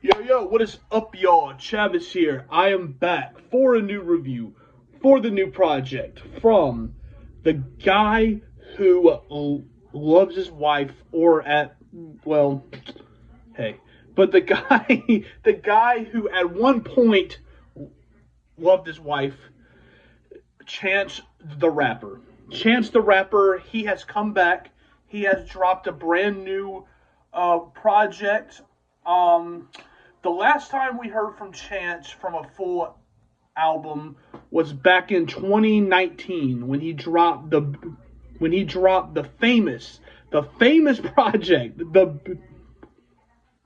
Yo, what is up, y'all? Chavis here. I am back for a new review for the new project from the guy who loves his wife, or well, hey, but the guy, the guy who at one point loved his wife, Chance the rapper. Chance the rapper, he has come back. He has dropped a brand new project. Um, the last time we heard from Chance from a full album was back in 2019 when he dropped the famous project,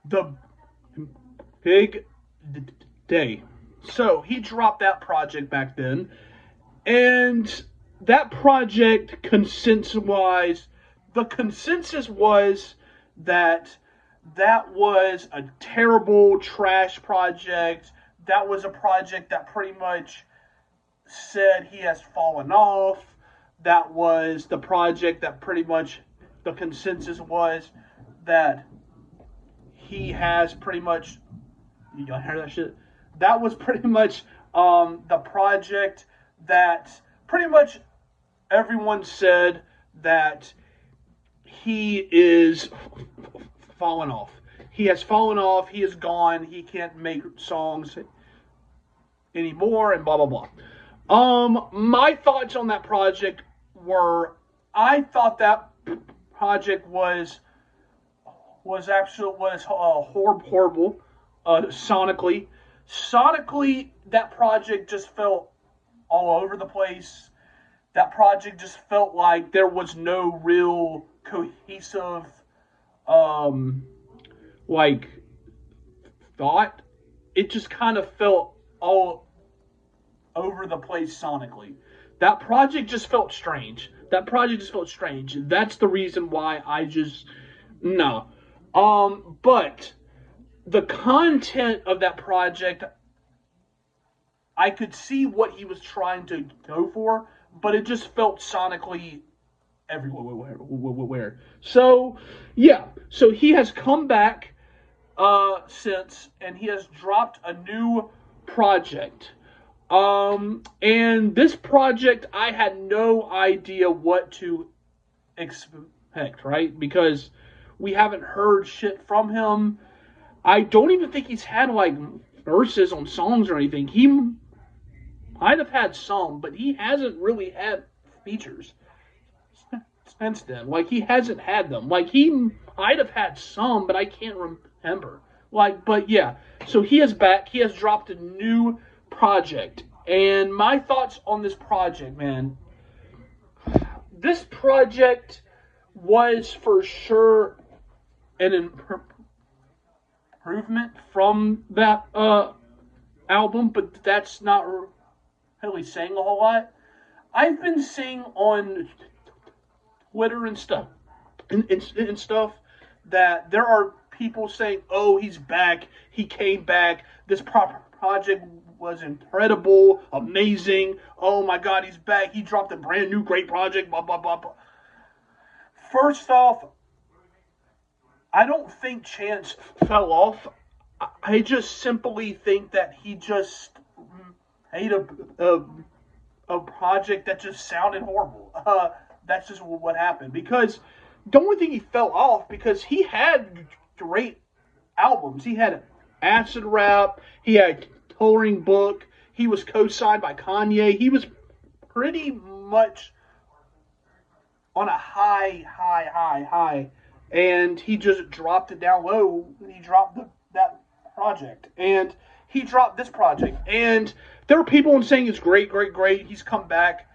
the big day. So he dropped that project back then, and that project, the consensus was that that was a terrible trash project. That was a project that pretty much said he has fallen off. That was the project that pretty much the consensus was that he has pretty much. You gotta hear that shit. That was pretty much the project that pretty much everyone said that he is fallen off. He has fallen off. He is gone. He can't make songs anymore, and blah blah blah. My thoughts on that project were, I thought that project was horrible. Sonically, that project just felt all over the place. That project just felt like there was no real cohesive, um, like thought. It just kind of felt all over the place sonically. That project just felt strange. That's the reason why I just no. But the content of that project, I could see what he was trying to go for, but it just felt sonically everywhere. So, yeah. So he has come back since, and he has dropped a new project. And this project, I had no idea what to expect, right? Because we haven't heard shit from him. I don't even think he's had like verses on songs or anything. He might have had some, but he hasn't really had features since then. Like, he hasn't had them. Like, he might have had some, but I can't remember. Like, but yeah. So he is back. He has dropped a new project. And my thoughts on this project, man. This project was for sure an improvement from that album, but that's not really saying a whole lot. I've been seeing on Twitter and stuff and stuff that there are people saying, "Oh, he's back. He came back. This project was incredible, amazing. Oh my God, he's back. He dropped a brand new great project." Blah blah blah blah. First off, I don't think Chance fell off. I just simply think that he just made a project that just sounded horrible. That's just what happened. Because the only thing he fell off, because he had great albums. He had Acid Rap. He had Coloring Book. He was co-signed by Kanye. He was pretty much on a high, and he just dropped it down low. He dropped that project, and he dropped this project, and there are people saying it's great. He's come back.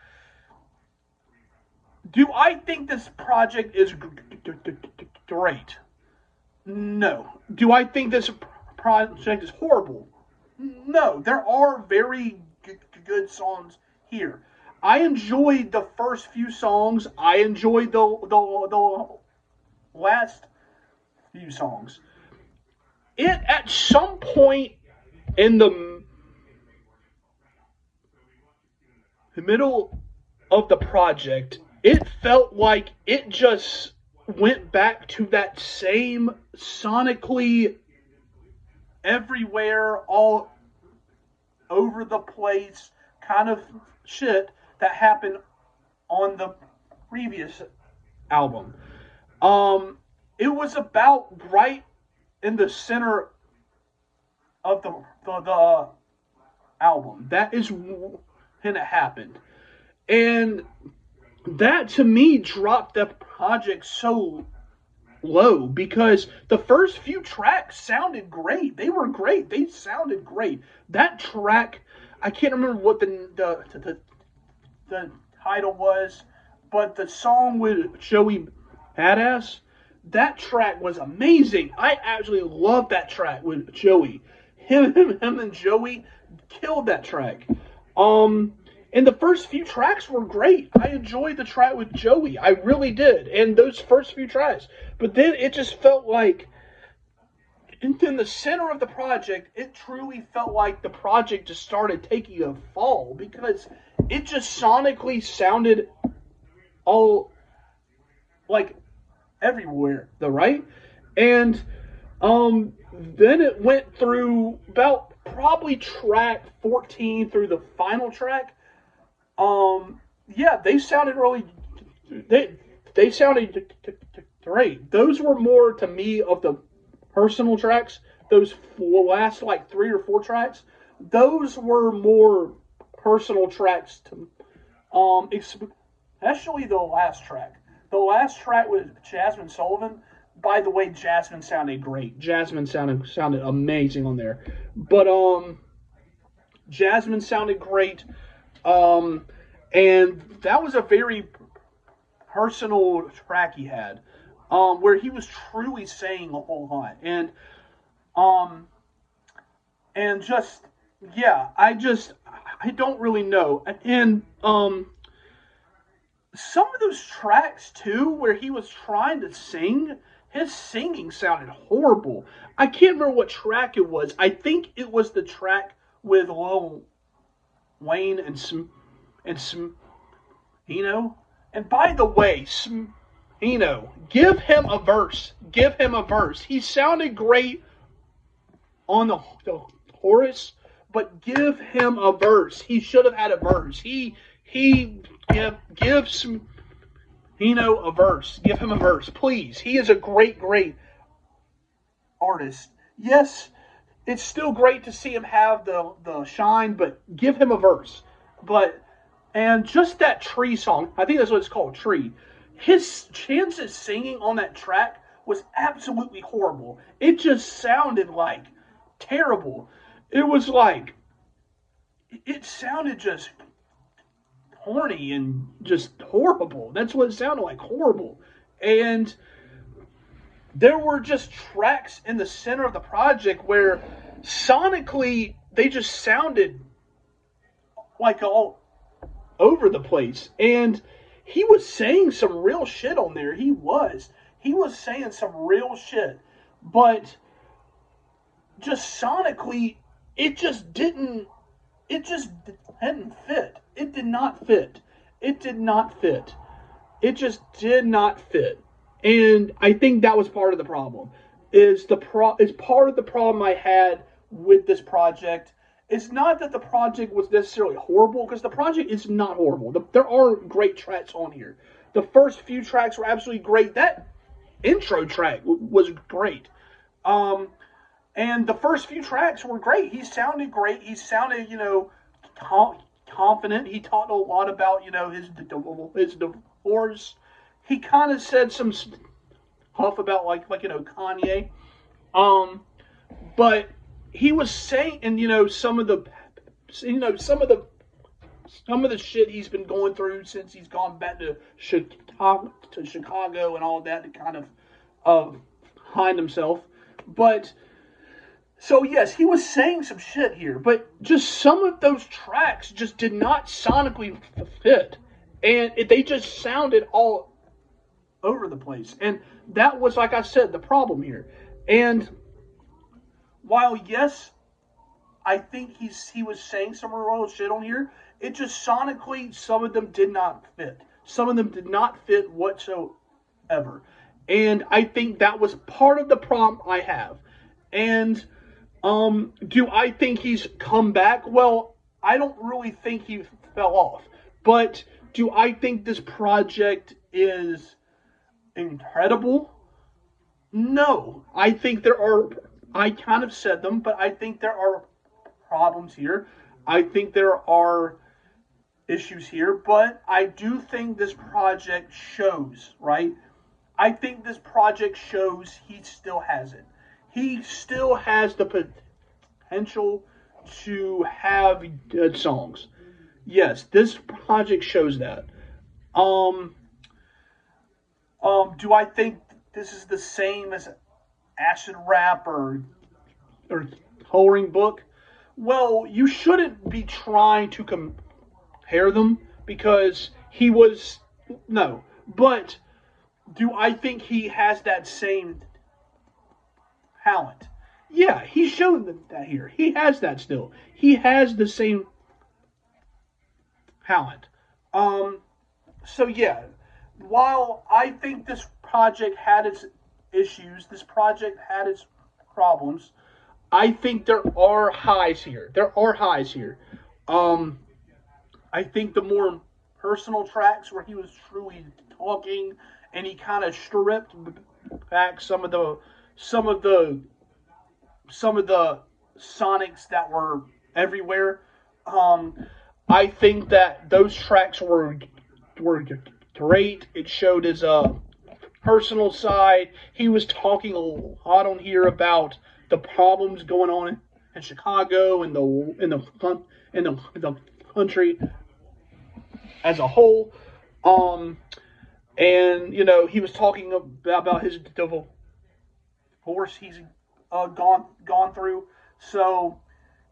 Do I think this project is great? No. Do I think this project is horrible? No. There are very good songs here. I enjoyed the first few songs. I enjoyed the last few songs. It at some point in the middle of the project, it felt like it just went back to that same sonically everywhere, all over the place kind of shit that happened on the previous album. It was about right in the center of the album. That is when it happened. And that to me dropped the project so low because the first few tracks sounded great. They were great. They sounded great. That track, I can't remember what the title was, but the song with Joey Badass, that track was amazing. I actually loved that track with Joey. Him and Joey killed that track. And the first few tracks were great. I enjoyed the track with Joey. I really did. And those first few tracks. But then it just felt like, in the center of the project, it truly felt like the project just started taking a fall. Because it just sonically sounded all, like, everywhere. Right? And then it went through about probably track 14 through the final track. Yeah, they sounded really, they sounded great. Those were more to me of the personal tracks. Those last like 3 or 4 tracks, those were more personal tracks to, especially the last track. The last track with Jasmine Sullivan. By the way, Jasmine sounded great. Jasmine sounded amazing on there. But Jasmine sounded great. And that was a very personal track he had, where he was truly saying a whole lot. And just, yeah, I don't really know. And, some of those tracks, too, where he was trying to sing, his singing sounded horrible. I can't remember what track it was. I think it was the track with Lil Wayne and Smino. And by the way, Smino, give him a verse. Give him a verse. He sounded great on the chorus, but give him a verse. He should have had a verse. Give Smino a verse. Give him a verse, please. He is a great artist. Yes, it's still great to see him have the shine, but give him a verse. And just that Tree song, I think that's what it's called, Tree. His chances singing on that track was absolutely horrible. It just sounded like terrible. It was like, it sounded just horny and just horrible. That's what it sounded like, horrible. And there were just tracks in the center of the project where sonically they just sounded like all over the place. And he was saying some real shit on there. He was saying some real shit. But just sonically, it just didn't fit. It did not fit. It did not fit. It just did not fit. And I think that was part of the problem. Is part of the problem I had with this project. It's not that the project was necessarily horrible, because the project is not horrible. There are great tracks on here. The first few tracks were absolutely great. That intro track was great. And the first few tracks were great. He sounded great. He sounded, confident. He talked a lot about, his divorce. He kind of said some stuff about Kanye. But he was saying, and some of the shit he's been going through since he's gone back to Chicago and all that to kind of hide himself. But so yes, he was saying some shit here, but just some of those tracks just did not sonically fit, and they just sounded all over the place. And that was, like I said, the problem here. And while yes, I think he was saying some real shit on here, it just sonically, some of them did not fit. Some of them did not fit whatsoever. And I think that was part of the problem I have. And Do I think he's come back? Well, I don't really think he fell off. But do I think this project is incredible? No. I think there are, I kind of said them, but I think there are problems here. I think there are issues here, but I do think this project shows, right? I think this project shows he still has it. He still has the potential to have good songs. Yes, this project shows that. Um, do I think this is the same as acid rap or coloring book? Well, you shouldn't be trying to compare them because he was no. But do I think he has that same talent? Yeah, he showed that here. He has that still. He has the same talent. Um, so yeah, while I think this project had its issues, this project had its problems. I think there are highs here. There are highs here. Um, I think the more personal tracks where he was truly talking and he kind of stripped back some of the some of the sonics that were everywhere. Um, I think that those tracks were great. It showed his personal side. He was talking a lot on here about the problems going on in Chicago and the country as a whole. Um, and he was talking about his divorce he's gone through. So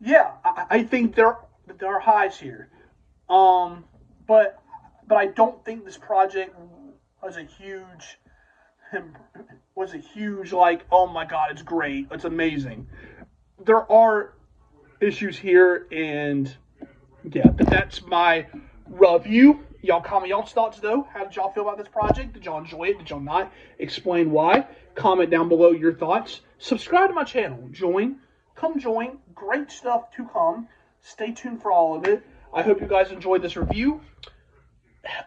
yeah, I think there are highs here. Um, but I don't think this project was a huge like, oh my god, it's great, it's amazing. There are issues here, and yeah, but that's my review. Y'all comment y'all's thoughts though. How did y'all feel about this project? Did y'all enjoy it? Did y'all not? Explain why. Comment down below your thoughts. Subscribe to my channel. Come join. Great stuff to come. Stay tuned for all of it. I hope you guys enjoyed this review.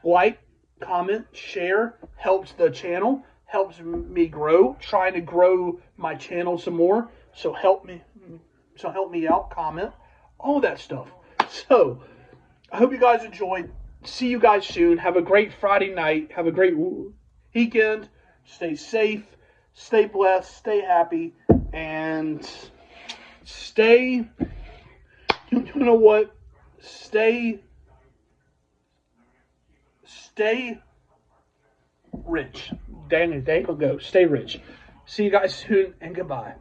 Like, comment, share. Helps the channel. Helps me grow. Trying to grow my channel some more. So help me out. Comment. All that stuff. So, I hope you guys enjoyed. See you guys soon. Have a great Friday night. Have a great weekend. Stay safe. Stay blessed. Stay happy. And stay... You know what? Stay rich. Dang it, there you go. Stay rich. See you guys soon, and goodbye.